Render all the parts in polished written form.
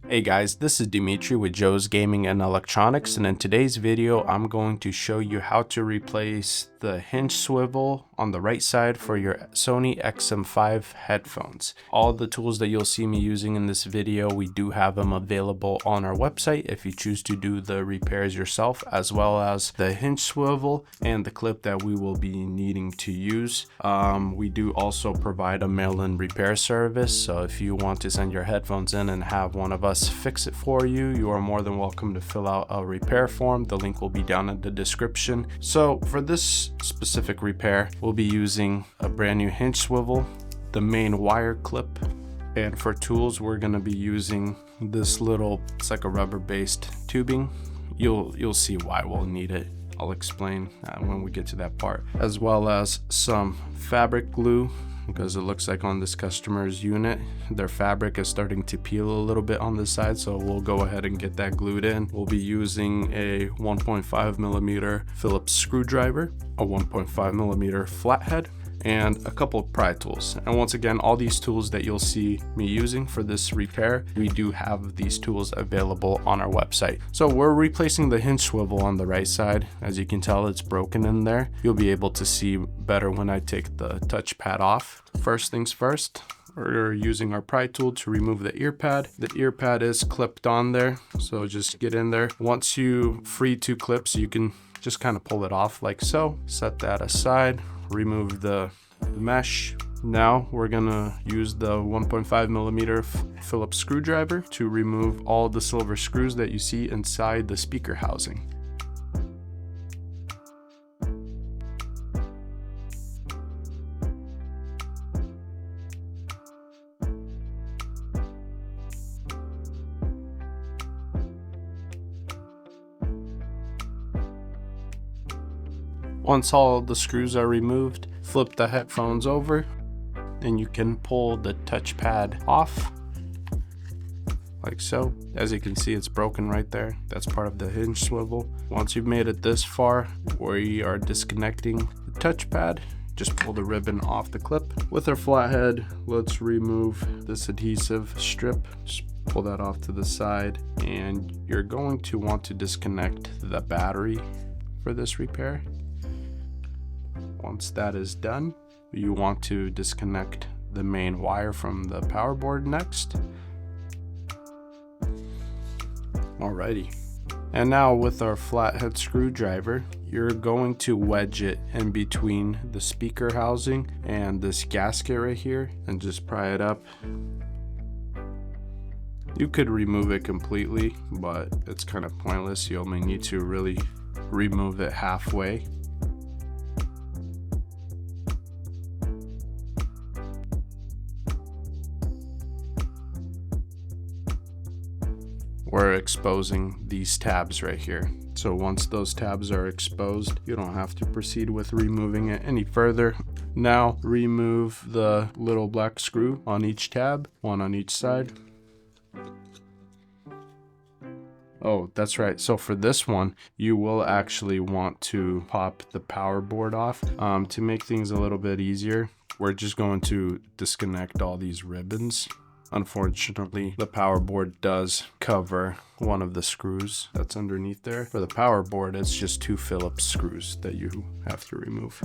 Hey guys, this is Dimitri with Joe's Gaming and Electronics, and in today's video I'm going to show you how to replace the hinge swivel on the right side for your Sony XM5 headphones. All the tools that you'll see me using in this video, we do have them available on our website if you choose to do the repairs yourself, as well as the hinge swivel and the clip that we will be needing to use. We do also provide a mail-in repair service, so if you want to send your headphones in and have one of us fix it for you, you are more than welcome to fill out a repair form. The link will be down in the description. So for this specific repair, we'll be using a brand new hinge swivel, the main wire clip, and for tools we're going to be using this little, it's like a rubber based tubing. You'll see why we'll need it. I'll explain when we get to that part, as well as some fabric glue, because it looks like on this customer's unit their fabric is starting to peel a little bit on the side, so we'll go ahead and get that glued in. We'll be using a 1.5mm Phillips screwdriver, a 1.5mm flathead, and a couple of pry tools. And once again, all these tools that you'll see me using for this repair, we do have these tools available on our website. So we're replacing the hinge swivel on the right side. As you can tell, it's broken in there. You'll be able to see better when I take the touchpad off. First things first, we're using our pry tool to remove the ear pad. The ear pad is clipped on there, so just get in there. Once you free two clips, you can just kind of pull it off like so. Set that aside. Remove the mesh. Now we're gonna use the 1.5mm Phillips screwdriver to remove all the silver screws that you see inside the speaker housing. Once all the screws are removed, flip the headphones over and you can pull the touchpad off like so. As you can see, it's broken right there. That's part of the hinge swivel. Once you've made it this far, we are disconnecting the touchpad. Just pull the ribbon off the clip. With our flathead, let's remove this adhesive strip. Just pull that off to the side, and you're going to want to disconnect the battery for this repair. Once that is done, you want to disconnect the main wire from the power board next. Alrighty. And now with our flathead screwdriver, you're going to wedge it in between the speaker housing and this gasket right here and just pry it up. You could remove it completely, but it's kind of pointless. You only need to really remove it halfway. We're exposing these tabs right here. So once those tabs are exposed, you don't have to proceed with removing it any further. Now remove the little black screw on each tab, one on each side. Oh, that's right. So for this one, you will actually want to pop the power board off. To make things a little bit easier, we're just going to disconnect all these ribbons. Unfortunately, the power board does cover one of the screws that's underneath there. For the power board, it's just two Phillips screws that you have to remove.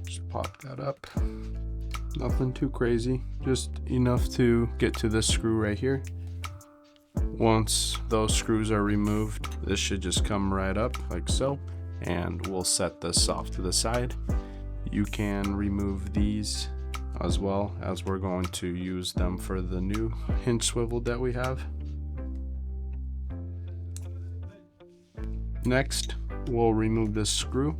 Just pop that up. Nothing too crazy, just enough to get to this screw right here. Once those screws are removed, this should just come right up like so, and we'll set this off to the side. You can remove these as well, as we're going to use them for the new hinge swivel that we have. Next, we'll remove this screw.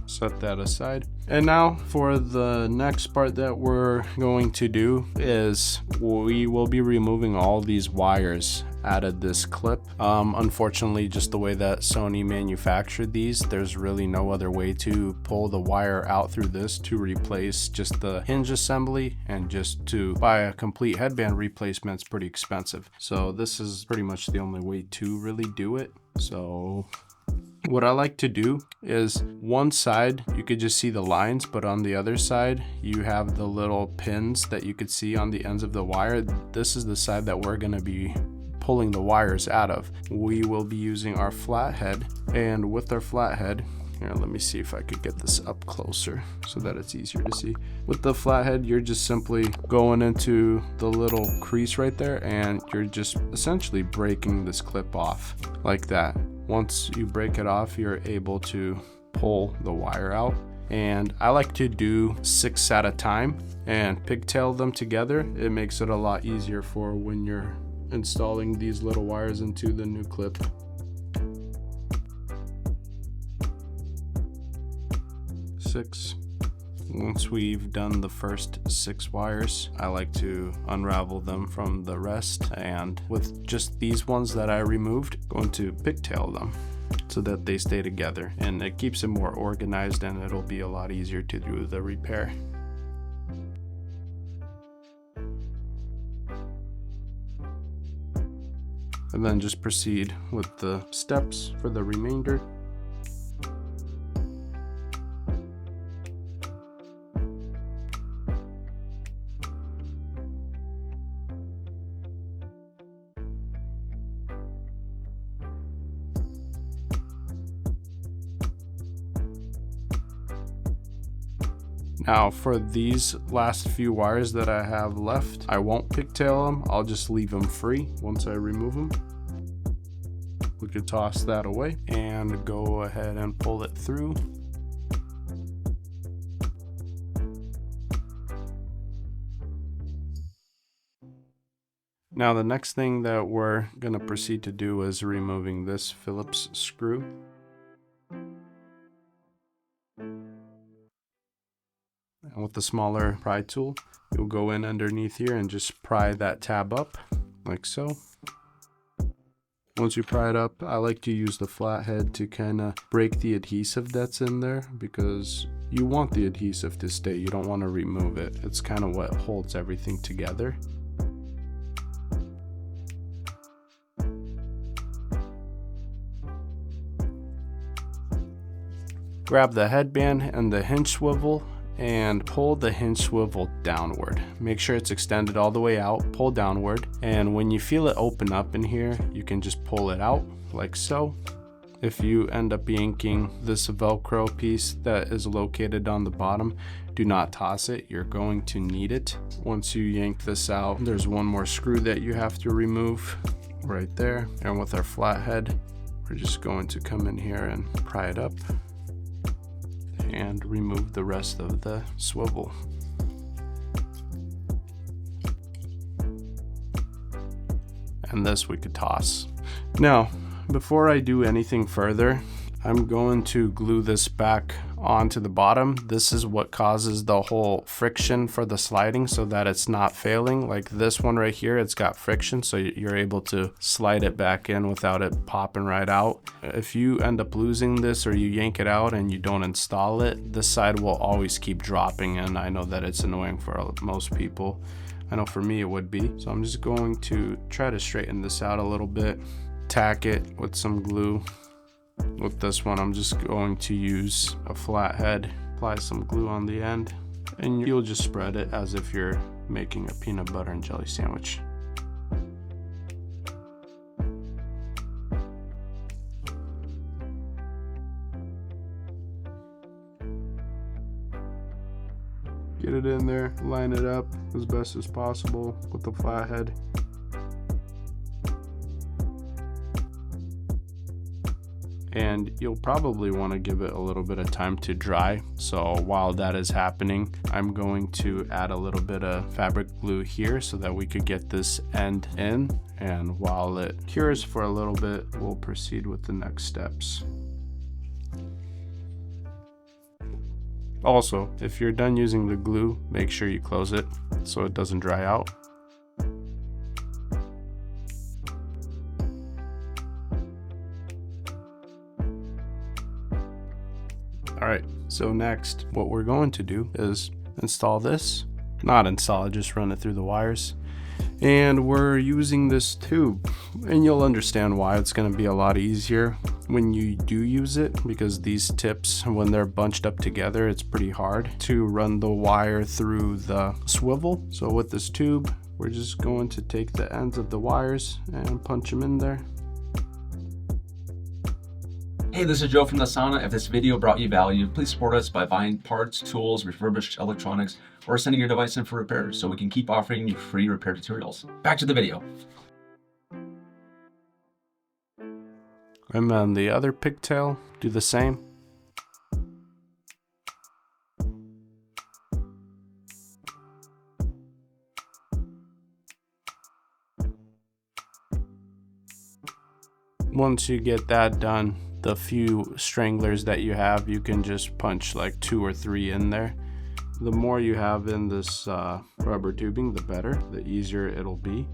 Set that aside. And now for the next part that we're going to do is we will be removing all these wires out of this clip. Unfortunately, just the way that Sony manufactured these, there's really no other way to pull the wire out through this to replace just the hinge assembly, and just to buy a complete headband replacement is pretty expensive. So this is pretty much the only way to really do it. So What I like to do is one side you could just see the lines, but on the other side you have the little pins that you could see on the ends of the wire. This is the side that we're going to be pulling the wires out of. We will be using our flathead, and with our flathead, here, let me see if I could get this up closer so that it's easier to see. With the flathead, you're just simply going into the little crease right there, and you're just essentially breaking this clip off like that. Once you break it off, you're able to pull the wire out. And I like to do 6 at a time and pigtail them together. It makes it a lot easier for when you're installing these little wires into the new clip. Once we've done the first 6 wires, I like to unravel them from the rest, and with just these ones that I removed, going to pigtail them so that they stay together, and it keeps it more organized and it'll be a lot easier to do the repair. And then just proceed with the steps for the remainder. Now for these last few wires that I have left, I won't pigtail them, I'll just leave them free once I remove them. We could toss that away and go ahead and pull it through. Now the next thing that we're going to proceed to do is removing this Phillips screw. And with the smaller pry tool, you'll go in underneath here and just pry that tab up like so. Once you pry it up, I like to use the flathead to kind of break the adhesive that's in there, because you want the adhesive to stay. You don't want to remove it. It's kind of what holds everything together. Grab the headband and the hinge swivel and pull the hinge swivel downward. Make sure it's extended all the way out, pull downward, and when you feel it open up in here, you can just pull it out like so. If you end up yanking this Velcro piece that is located on the bottom, do not toss it, you're going to need it. Once you yank this out, there's one more screw that you have to remove right there, and with our flathead, we're just going to come in here and pry it up and remove the rest of the swivel. And this we could toss. Now, before I do anything further, I'm going to glue this back onto the bottom. This is what causes the whole friction for the sliding, so that it's not failing. Like this one right here, it's got friction, so you're able to slide it back in without it popping right out. If you end up losing this or you yank it out and you don't install it, this side will always keep dropping, and I know that it's annoying for most people. I know for me it would be. So I'm just going to try to straighten this out a little bit, tack it with some glue. With this one, I'm just going to use a flathead, apply some glue on the end, and you'll just spread it as if you're making a peanut butter and jelly sandwich. Get it in there, line it up as best as possible with the flathead. And you'll probably want to give it a little bit of time to dry. So while that is happening, I'm going to add a little bit of fabric glue here so that we could get this end in. And while it cures for a little bit, we'll proceed with the next steps. Also, if you're done using the glue, make sure you close it so it doesn't dry out. Alright, so next, what we're going to do is install this. Not install it, just run it through the wires. And we're using this tube, and you'll understand why. It's going to be a lot easier when you do use it, because these tips, when they're bunched up together, it's pretty hard to run the wire through the swivel. So with this tube, we're just going to take the ends of the wires and punch them in there. Hey, this is Joe from the Sauna. If this video brought you value, please support us by buying parts, tools, refurbished electronics, or sending your device in for repairs so we can keep offering you free repair tutorials. Back to the video. And then the other pigtail, do the same. Once you get that done, the few stranglers that you have, you can just punch like 2 or 3 in there. The more you have in this rubber tubing, the better, the easier it'll be.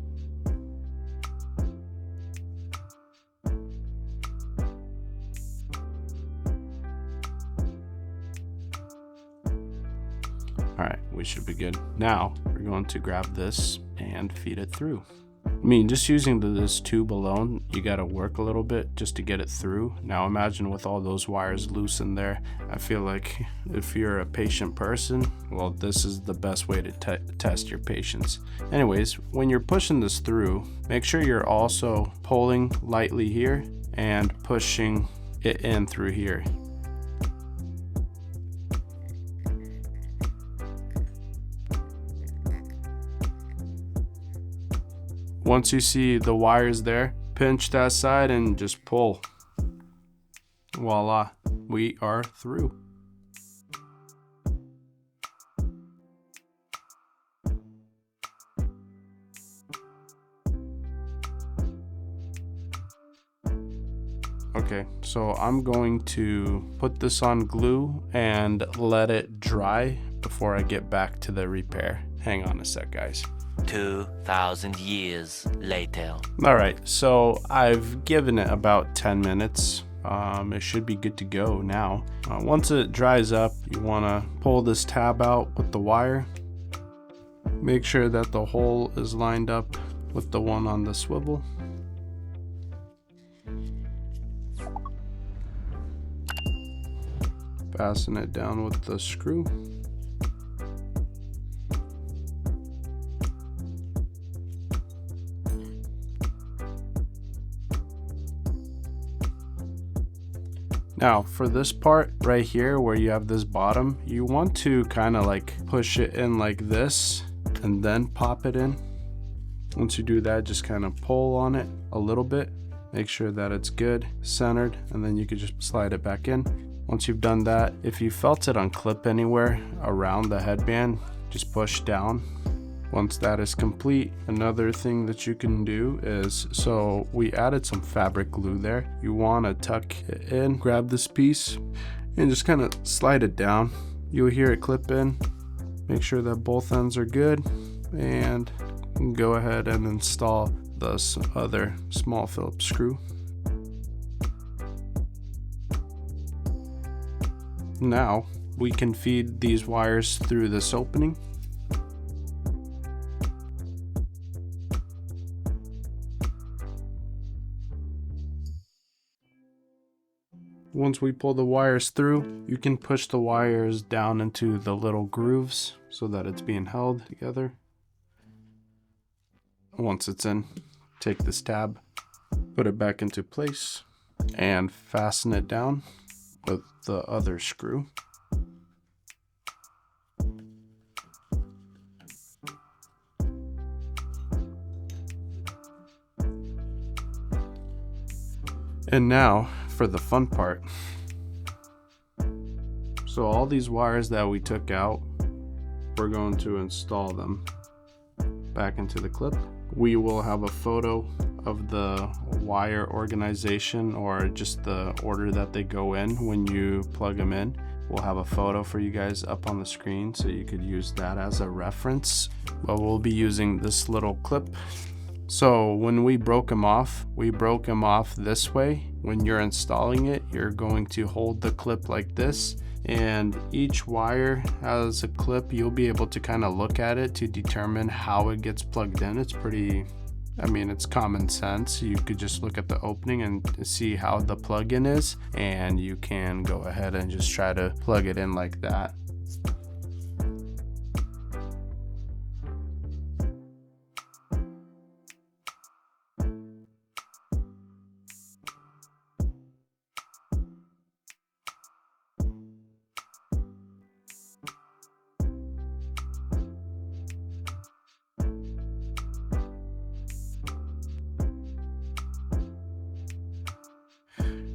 Alright, we should be good. Now, we're going to grab this and feed it through. I mean, just using this tube alone, you gotta work a little bit just to get it through. Now imagine with all those wires loose in there. I feel like if you're a patient person, well, this is the best way to test your patience. Anyways, when you're pushing this through, make sure you're also pulling lightly here and pushing it in through here. Once you see the wires there, pinch that side and just pull. Voila, we are through. Okay, so I'm going to put this on glue and let it dry before I get back to the repair. Hang on a sec, guys. 2,000 years later. All right, so I've given it about 10 minutes. It should be good to go now. Once it dries up, you want to pull this tab out with the wire. Make sure that the hole is lined up with the one on the swivel. Fasten it down with the screw. Now for this part right here where you have this bottom, you want to kind of like push it in like this and then pop it in. Once you do that, just kind of pull on it a little bit, make sure that it's good, centered, and then you can just slide it back in. Once you've done that, if you felt it unclip anywhere around the headband, just push down. Once that is complete, another thing that you can do is, so we added some fabric glue there. You want to tuck it in, grab this piece, and just kind of slide it down. You'll hear it clip in. Make sure that both ends are good, and go ahead and install this other small Phillips screw. Now we can feed these wires through this opening. Once we pull the wires through, you can push the wires down into the little grooves so that it's being held together. Once it's in, take this tab, put it back into place, and fasten it down with the other screw. And now for the fun part. So all these wires that we took out, we're going to install them back into the clip. We will have a photo of the wire organization, or just the order that they go in when you plug them in. We'll have a photo for you guys up on the screen so you could use that as a reference. But we'll be using this little clip. So when we broke them off this way. When you're installing it, you're going to hold the clip like this and each wire has a clip. You'll be able to kind of look at it to determine how it gets plugged in. It's pretty, I mean, it's common sense. You could just look at the opening and see how the plug-in is, and you can go ahead and just try to plug it in like that.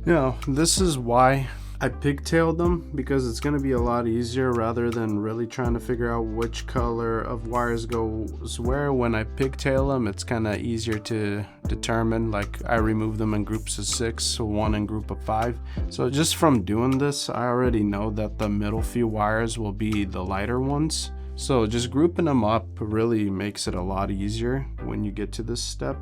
Now, this is why I pigtailed them, because it's going to be a lot easier rather than really trying to figure out which color of wires goes where. When I pigtail them, it's kind of easier to determine. Like, I remove them in groups of 6, so one in group of 5. So just from doing this, I already know that the middle few wires will be the lighter ones. So just grouping them up really makes it a lot easier when you get to this step.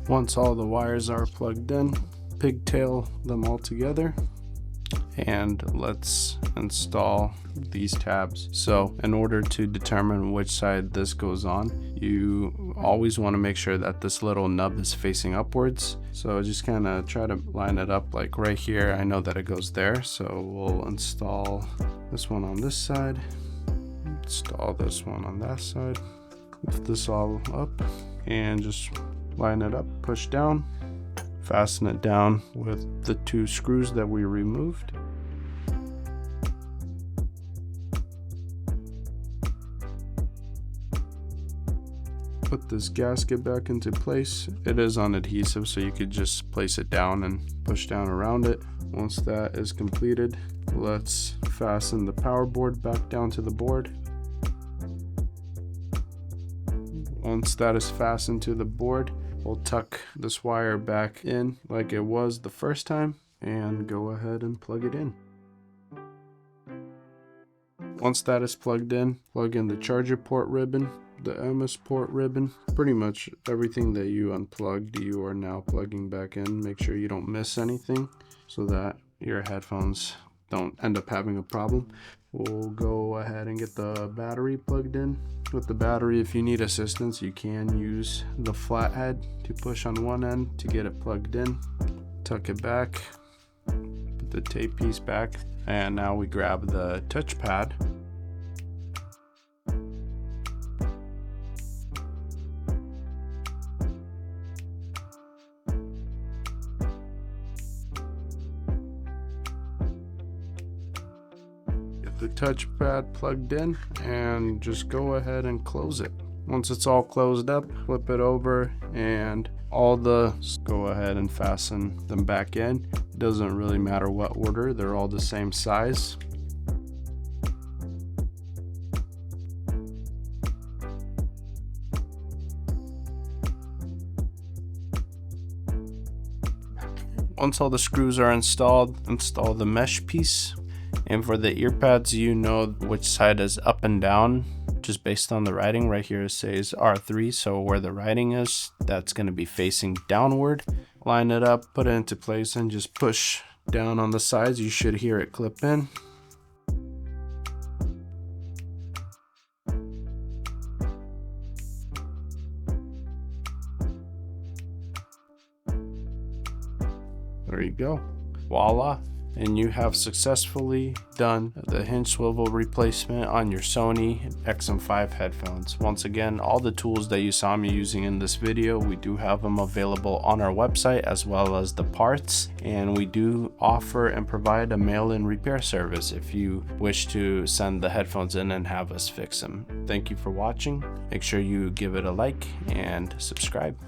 Once all the wires are plugged in, pigtail them all together, and let's install these tabs. So in order to determine which side this goes on, you always want to make sure that this little nub is facing upwards. So just kind of try to line it up like right here. I know that it goes there, so we'll install this one on this side, install this one on that side, lift this all up, and just line it up, push down, fasten it down with the 2 screws that we removed. Put this gasket back into place. It is on adhesive, so you could just place it down and push down around it. Once that is completed, let's fasten the power board back down to the board. Once that is fastened to the board, we'll tuck this wire back in like it was the first time and go ahead and plug it in. Once that is plugged in, plug in the charger port ribbon, the MS port ribbon. Pretty much everything that you unplugged, you are now plugging back in. Make sure you don't miss anything so that your headphones don't end up having a problem. We'll go ahead and get the battery plugged in. With the battery, if you need assistance, you can use the flathead to push on one end to get it plugged in. Tuck it back, put the tape piece back, and now we grab the touchpad. The touchpad plugged in and just go ahead and close it. Once it's all closed up, flip it over and go ahead and fasten them back in. It doesn't really matter what order, they're all the same size. Once all the screws are installed, install the mesh piece. And for the ear pads, you know which side is up and down just based on the writing. Right here it says R3, so where the writing is, that's going to be facing downward. Line it up, put it into place, and just push down on the sides. You should hear it clip in. There you go. Voila. And you have successfully done the hinge swivel replacement on your Sony XM5 headphones. Once again, all the tools that you saw me using in this video, we do have them available on our website, as well as the parts, and we do offer and provide a mail-in repair service if you wish to send the headphones in and have us fix them. Thank you for watching. Make sure you give it a like and subscribe.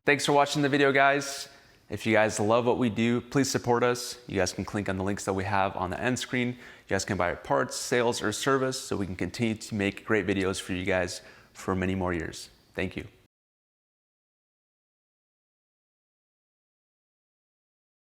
Thanks for watching the video, guys. If you guys love what we do, please support us. You guys can click on the links that we have on the end screen. You guys can buy parts, sales, or service so we can continue to make great videos for you guys for many more years. Thank you.